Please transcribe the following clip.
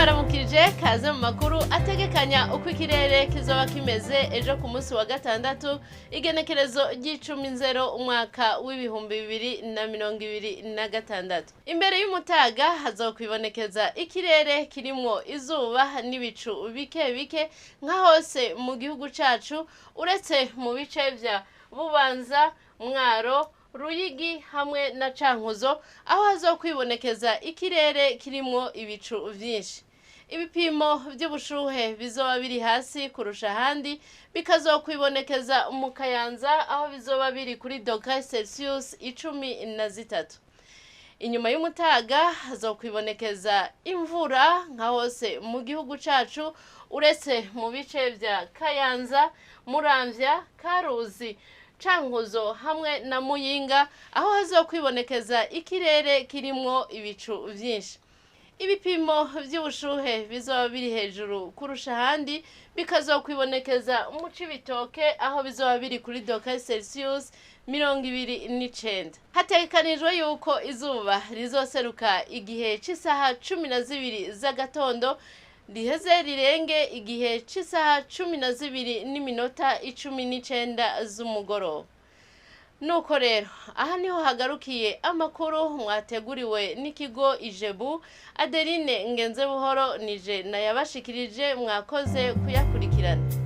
ndabaramukije kaze mu makuru ategekanya uko ikirere kizoba kimeze ejo ku munsi wa gatandatu igenekerezo ry'icumi umwaka w'ibihumbi 2026. Imbere y'umutaga hazokwibonekeza ikirere kirimwo izuba n'ibicu bike bike nka hose mu gihugu cacu uretse mu bice vya Bubanza, Mwaro, Ruyigi hamwe na Cankuzo aho hazokwibonekeza ikirere kirimwo ibicu vyinshi. Ibipimo vy'ubushuhe bizoba biri hasi kurusha ahandi bikazokwibonekeza mu Kayanza aho bizoba biri kuri °C 13. Inyuma y'umutaga hazokwibonekeza imvura nka hose mu gihugu cacu uretse mu bice vya Kayanza, Muramvya, Karuzi, Cankuzo hamwe na Muyinga aho hazokwibonekeza ikirere kirimwo ibicu vyinshi. Ibipimo vy'ubushuhe bizoba biri hejuru kurusha ahandi bikazokwibonekeza mu Cibitoke aho bizoba biri kuri °C 29. Hategekanijwe yuko izuba rizoseruka igihe c'isaha 12 z'agatondo riheze rirenge igihe c'isaha 12:19 z'umugoroba. Nuko rero aha niho hagarukiye amakuru mwateguriwe n'ikigo Ijebu. Adeline Ngenzebuhoro nije nayabashikirije, mwakoze kuyakurikirana.